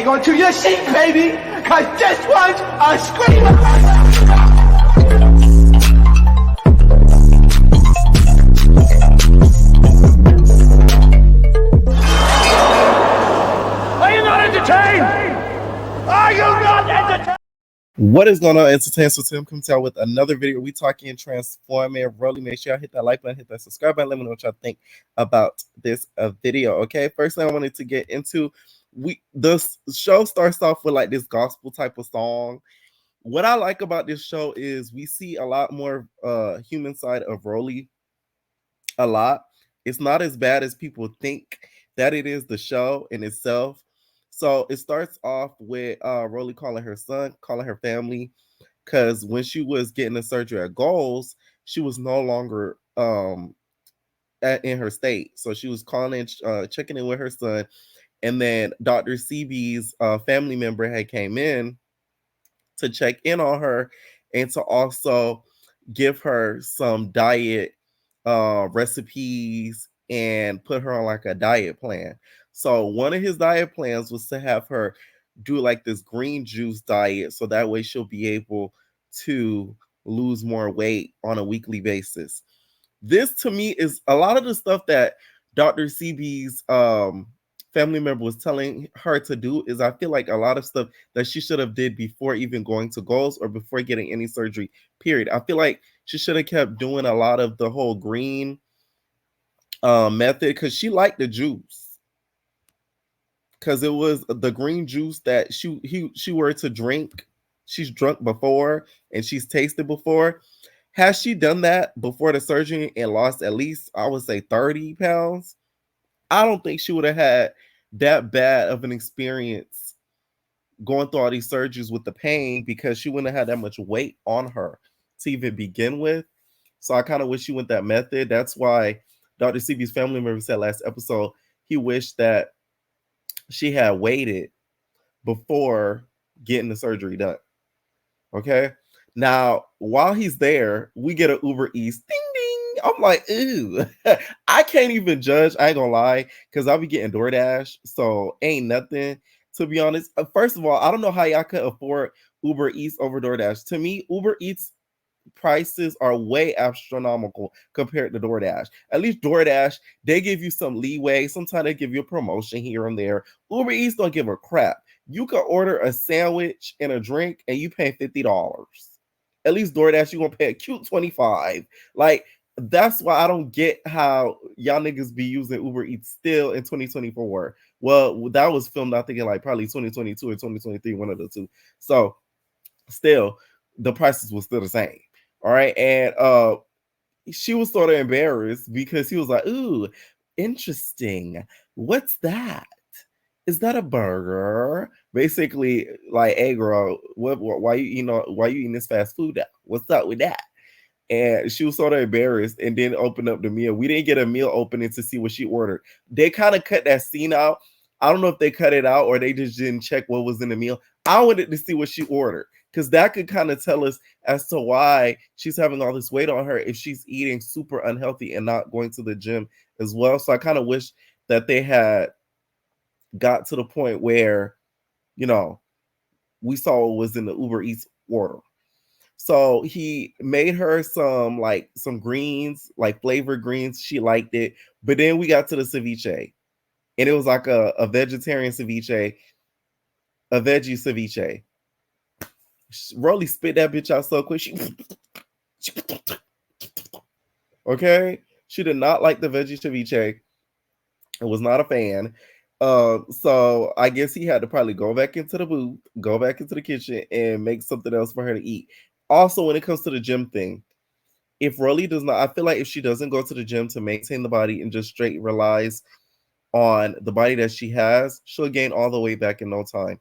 hang on to your seat, baby, because this one's a screamer. Are you not entertained? Are you not entertained? What is going on, Entertain? So Tim comes out with another video. We talking transforming Rollie. Make sure y'all hit that like button, hit that subscribe button. Let me know what y'all think about this video. Okay, first thing I wanted to get into, the show starts off with like this gospel type of song. What I like about this show is we see a lot more human side of Rollie. A lot. It's not as bad as people think that it is, the show in itself. So it starts off with Rollie calling her son, calling her family, because when she was getting the surgery at Goals, she was no longer in her state. So she was calling, checking in with her son, and then Dr. CB's family member had came in to check in on her and to also give her some diet recipes and put her on like a diet plan. So one of his diet plans was to have her do like this green juice diet, so that way she'll be able to lose more weight on a weekly basis. This to me is a lot of the stuff that Dr. CB's family member was telling her to do. Is I feel like a lot of stuff that she should have did before even going to Goals or before getting any surgery, period. I feel like she should have kept doing a lot of the whole green method, because she liked the juice, because it was the green juice that she were to drink. She's drunk before and she's tasted before. Has she done that before the surgery and lost at least, I would say, 30 pounds, I don't think she would have had that bad of an experience going through all these surgeries with the pain, because she wouldn't have had that much weight on her to even begin with. So I kind of wish she went that method. That's why Dr. CB's family member said last episode he wished that she had waited before getting the surgery done. Okay. Now, while he's there, we get an Uber Eats. Ding ding. I'm like, ooh. I can't even judge. I ain't gonna lie, because I'll be getting DoorDash. So ain't nothing, to be honest. First of all, I don't know how y'all could afford Uber Eats over DoorDash. To me, Uber Eats prices are way astronomical compared to DoorDash. At least DoorDash, they give you some leeway. Sometimes they give you a promotion here and there. Uber Eats don't give a crap. You can order a sandwich and a drink and you pay $50. At least DoorDash, you're gonna pay a cute $25. Like, that's why I don't get how y'all niggas be using Uber Eats still in 2024. Well, that was filmed, I think, in like probably 2022 or 2023, one of the two. So still, the prices were still the same. All right. And she was sort of embarrassed because he was like, ooh, interesting. What's that? Is that a burger? Basically, like, hey girl, why you eating this fast food now? What's up with that? And she was sort of embarrassed and then opened up the meal. We didn't get a meal opening to see what she ordered. They kind of cut that scene out. I don't know if they cut it out or they just didn't check what was in the meal. I wanted to see what she ordered, because that could kind of tell us as to why she's having all this weight on her, if she's eating super unhealthy and not going to the gym as well. So I kind of wish that they had got to the point where, we saw what was in the Uber Eats order. So he made her some greens, like flavored greens. She liked it. But then we got to the ceviche, and it was like a vegetarian ceviche, a veggie ceviche. Rollie spit that bitch out so quick. Okay? She did not like the veggie ceviche. I was not a fan. So I guess he had to probably go back into the booth, go back into the kitchen, and make something else for her to eat. Also, when it comes to the gym thing, if Rollie does not, I feel like if she doesn't go to the gym to maintain the body and just straight relies on the body that she has, she'll gain all the way back in no time.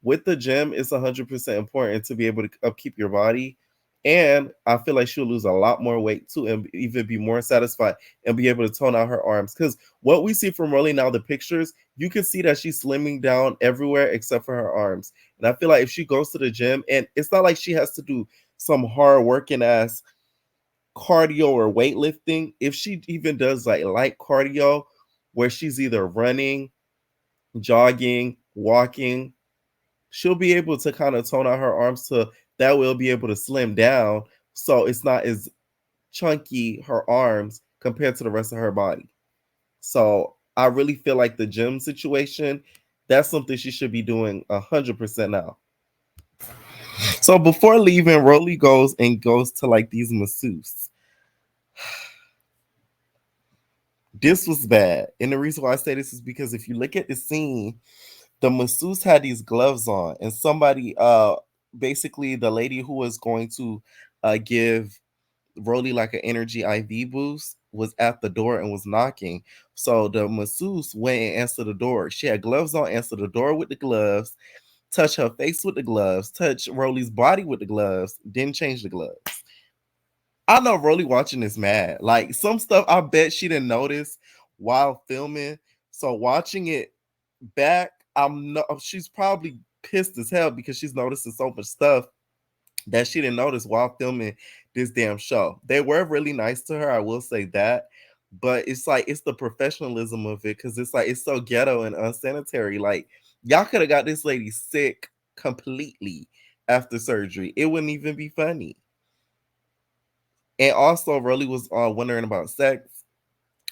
With the gym, it's 100% important to be able to upkeep your body. And I feel like she'll lose a lot more weight too, and even be more satisfied and be able to tone out her arms. Because what we see from Rollie now, the pictures, you can see that she's slimming down everywhere except for her arms. And I feel like if she goes to the gym, and it's not like she has to do some hard working ass cardio or weightlifting. If she even does like light cardio, where she's either running, jogging, walking, she'll be able to kind of tone out her arms to that will be able to slim down so it's not as chunky her arms compared to the rest of her body. So I really feel like the gym situation, that's something she should be doing 100% now. So before leaving, Rollie goes to like these masseuses. This was bad. And the reason why I say this is because if you look at the scene, the masseuse had these gloves on, and somebody, basically the lady who was going to give Rollie like an energy IV boost was at the door and was knocking. So the masseuse went and answered the door. She had gloves on, answered the door with the gloves, touch her face with the gloves, touch Rollie's body with the gloves, then change the gloves. I know Rollie watching this mad. Like some stuff I bet she didn't notice while filming. So watching it back, she's probably pissed as hell because she's noticing so much stuff that she didn't notice while filming this damn show. They were really nice to her, I will say that. But it's like it's the professionalism of it because it's like it's so ghetto and unsanitary. Like y'all could have got this lady sick completely after surgery. It wouldn't even be funny. And also, Rollie was wondering about sex.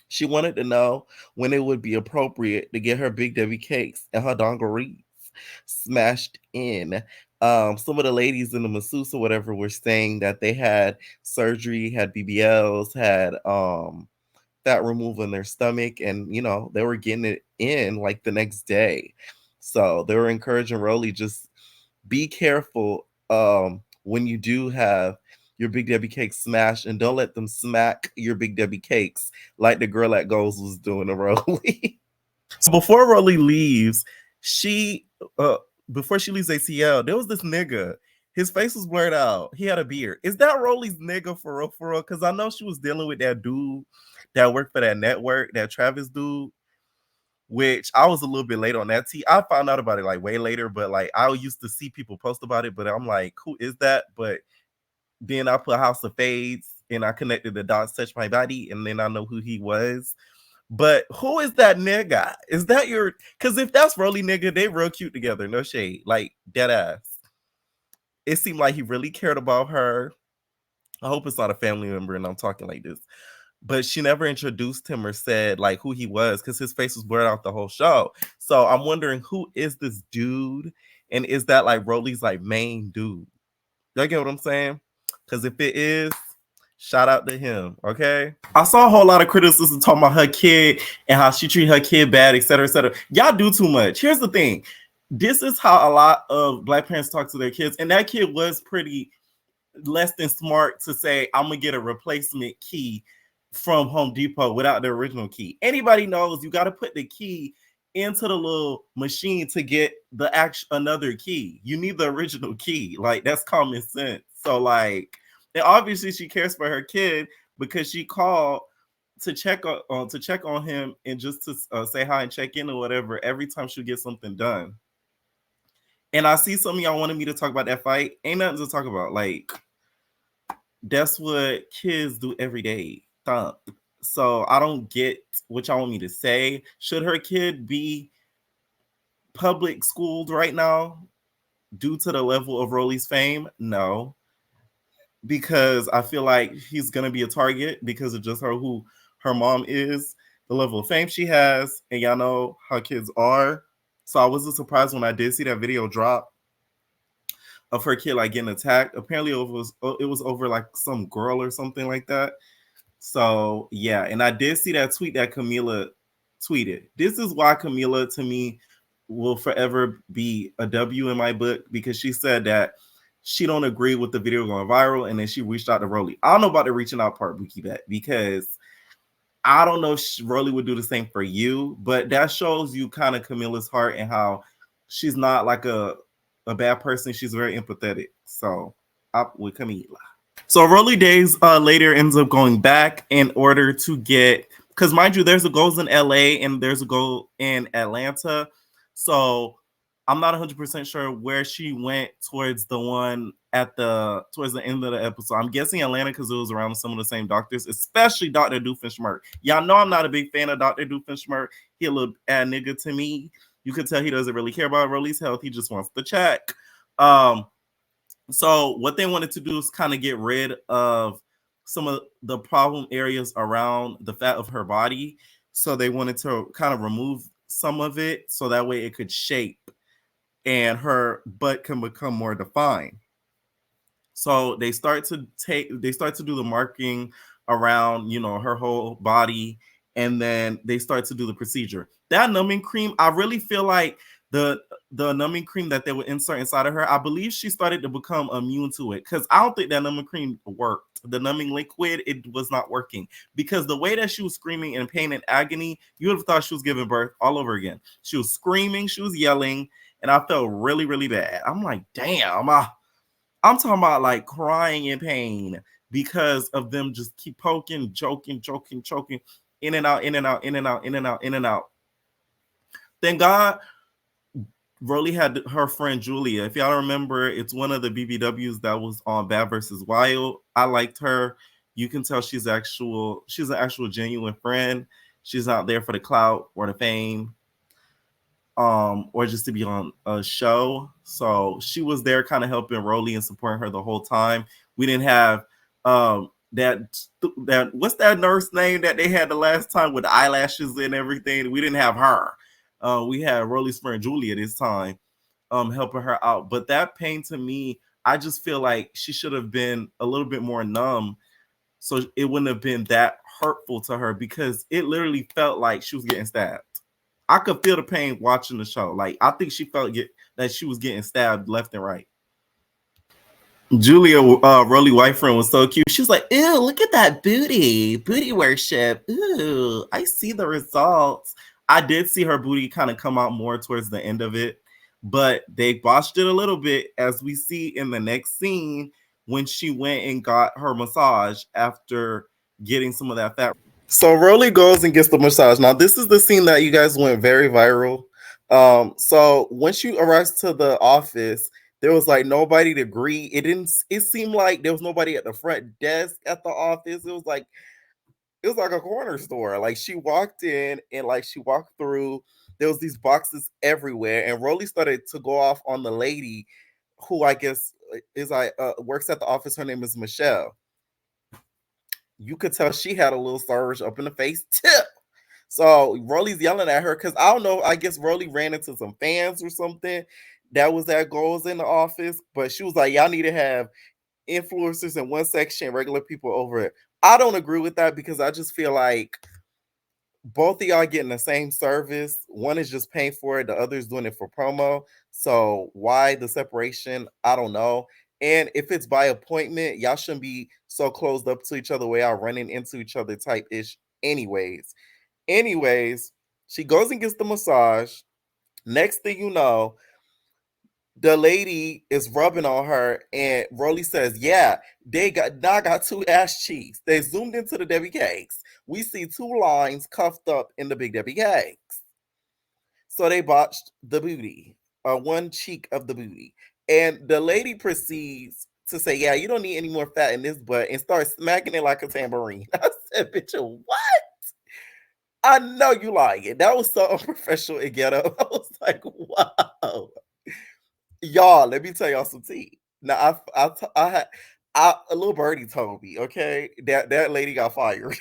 She wanted to know when it would be appropriate to get her Big Debbie cakes and her dungarees smashed in. Some of the ladies in the masseuse or whatever were saying that they had surgery, had BBLs, had fat removal in their stomach, and they were getting it in like the next day. So they were encouraging Rollie, just be careful when you do have your Big Debbie cakes smashed, and don't let them smack your Big Debbie cakes like the girl at Goals was doing to Rollie. So before Rollie leaves, she before she leaves ACL, there was this nigga. His face was blurred out. He had a beard. Is that Rollie's nigga for real? For real? Because I know she was dealing with that dude that worked for that network, that Travis dude. Which I was a little bit late on that. I found out about it like way later, but like I used to see people post about it, but I'm like, who is that? But then I put House of Fades and I connected the dots, touch my body, and then I know who he was. But who is that nigga? Is that your? Because if that's Rollie nigga, they real cute together. No shade, like dead ass. It seemed like he really cared about her. I hope it's not a family member and I'm talking like this. But she never introduced him or said like who he was because his face was blurred out the whole show. So I'm wondering who is this dude, and is that like Rollie's like main dude? Y'all get what I'm saying? Because if it is, shout out to him. Okay. I saw a whole lot of criticism talking about her kid and how she treated her kid bad, etc., etc. Y'all do too much. Here's the thing. This is how a lot of Black parents talk to their kids, and that kid was pretty less than smart to say, I'm gonna get a replacement key from Home Depot without the original key. Anybody knows you got to put the key into the little machine to get the another key. You need the original key. Like that's common sense. So like, and obviously she cares for her kid because she called to check on him and just to say hi and check in or whatever every time she gets something done. And I see some of y'all wanted me to talk about that fight. Ain't nothing to talk about. Like, that's what kids do every day. Thump. So I don't get what y'all want me to say. Should her kid be public schooled right now due to the level of Rollie's fame? No. Because I feel like he's gonna be a target because of just who her mom is, the level of fame she has, and y'all know how kids are. So I wasn't surprised when I did see that video drop of her kid like getting attacked. Apparently it was over like some girl or something like that. So yeah, and I did see that tweet that Camila tweeted. This is why Camila to me will forever be a W in my book, because she said that she don't agree with the video going viral, and then she reached out to Rollie. I don't know about the reaching out part, Bookie Bet, because I don't know if Rollie would do the same for you, but that shows you kind of Camila's heart and how she's not like a bad person. She's very empathetic. So up with Camila. So Rollie Days later ends up going back in order to get, because mind you, there's a goals in LA and there's a goal in Atlanta. So I'm not 100% sure where she went towards the one towards the end of the episode. I'm guessing Atlanta because it was around some of the same doctors, especially Dr. Doofenshmirtz. Y'all know I'm not a big fan of Dr. Doofenshmirtz. He a little nigga to me. You could tell he doesn't really care about Rollie's health. He just wants the check. Um, so what they wanted to do is kind of get rid of some of the problem areas around the fat of her body. So they wanted to kind of remove some of it so that way it could shape and her butt can become more defined. So they start to do the marking around, her whole body, and then they start to do the procedure. That numbing cream, I really feel like the the numbing cream that they would insert inside of her, I believe she started to become immune to it, because I don't think that numbing cream worked. The numbing liquid, it was not working, because the way that she was screaming in pain and agony, you would have thought she was giving birth all over again. She was screaming, she was yelling, and I felt really, really bad. I'm like, damn, I'm talking about like crying in pain because of them just keep poking, joking, choking, in and out, in and out, in and out, in and out, in and out. Thank God Rollie had her friend Julia. If y'all remember, it's one of the BBWs that was on Bad versus Wild. I liked her. You can tell she's an actual genuine friend. She's not there for the clout or the fame, or just to be on a show. So she was there kind of helping Rollie and supporting her the whole time. We didn't have that what's that nurse name that they had the last time with the eyelashes and everything. We didn't have her. We had Rollie's friend Julia this time, helping her out. But that pain, to me, I just feel like she should have been a little bit more numb, so it wouldn't have been that hurtful to her, because it literally felt like she was getting stabbed. I could feel the pain watching the show. Like, I think she felt that she was getting stabbed left and right. Julia, Rollie white friend, was so cute. She was like, "Ew, look at that booty worship. Ooh, I see the results." I did see her booty kind of come out more towards the end of it, but they botched it a little bit, as we see in the next scene when she went and got her massage after getting some of that fat. So Rollie goes and gets the massage. Now, this is the scene that you guys went very viral. So when she arrives to the office, there was like nobody to greet. It seemed like there was nobody at the front desk at the office. It was like a corner store. Like, she walked in and like she walked through, there was these boxes everywhere, and Rollie started to go off on the lady who I guess is like works at the office. Her name is Michelle. You could tell she had a little surge up in the face tip. So Rollie's yelling at her because I don't know. I guess Rollie ran into some fans or something that was at goals in the office. But she was like, "Y'all need to have influencers in one section, regular people over it." I don't agree with that, because I just feel like both of y'all getting the same service. One is just paying for it, the other is doing it for promo. So why the separation? I don't know. And if it's by appointment, y'all shouldn't be so closed up to each other where y'all running into each other type ish. Anyways, she goes and gets the massage. Next thing you know, the lady is rubbing on her, and Rollie says, "Yeah, I got two ass cheeks." They zoomed into the Debbie cakes. We see two lines cuffed up in the big Debbie cakes. So they botched the booty, one cheek of the booty, and the lady proceeds to say, "Yeah, you don't need any more fat in this butt," and starts smacking it like a tambourine. I said, "Bitch, what?" I know you like it. That was so unprofessional and ghetto. I was like, wow. Y'all, let me tell y'all some tea. Now, I had, a little birdie told me, okay, that lady got fired.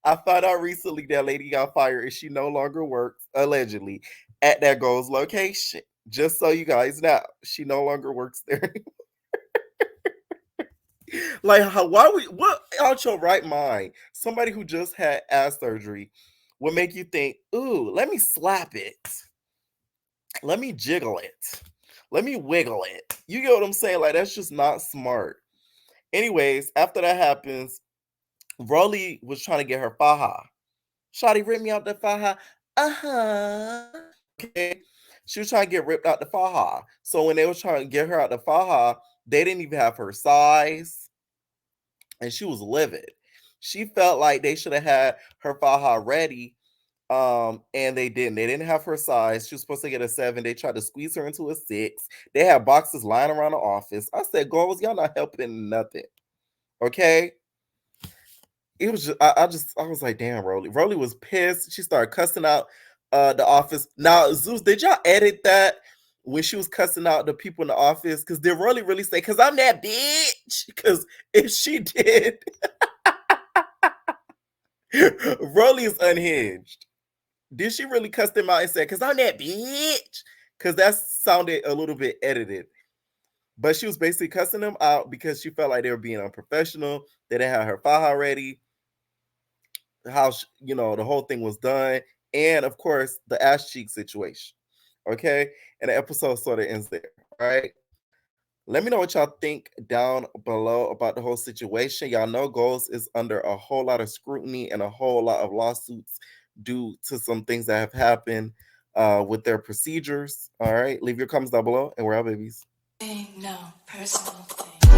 I found out recently that lady got fired and she no longer works, allegedly, at that goals location. Just so you guys know, she no longer works there. Like, what out your right mind? Somebody who just had ass surgery would make you think, "Ooh, let me slap it. Let me jiggle it. Let me wiggle it." You get what I'm saying? Like, that's just not smart. Anyways, after that happens, Rollie was trying to get her faja. Shawty ripped me out the faja. Uh-huh. Okay. She was trying to get ripped out the faja. So when they were trying to get her out the faja, they didn't even have her size, and she was livid. She felt like they should have had her faja ready, and they didn't. They didn't have her size. She was supposed to get a 7. They tried to squeeze her into a 6. They had boxes lying around the office. I said, "Girls, y'all not helping nothing." Okay. it was just I was like, damn, Rollie. Rollie was pissed. She started cussing out the office. Now, Zeus, did y'all edit that when she was cussing out the people in the office? Because did Rollie really say, "Cause I'm that bitch"? Because if she did, Rollie is unhinged. Did she really cuss them out and say, "Cause I'm that bitch"? Because that sounded a little bit edited. But she was basically cussing them out because she felt like they were being unprofessional. They didn't have her file ready. How the whole thing was done, and of course the ass cheek situation. Okay, and the episode sort of ends there. All right. Let me know what y'all think down below about the whole situation. Y'all know Goals is under a whole lot of scrutiny and a whole lot of lawsuits due to some things that have happened with their procedures. All right, leave your comments down below, and we're out, babies. No personal thing.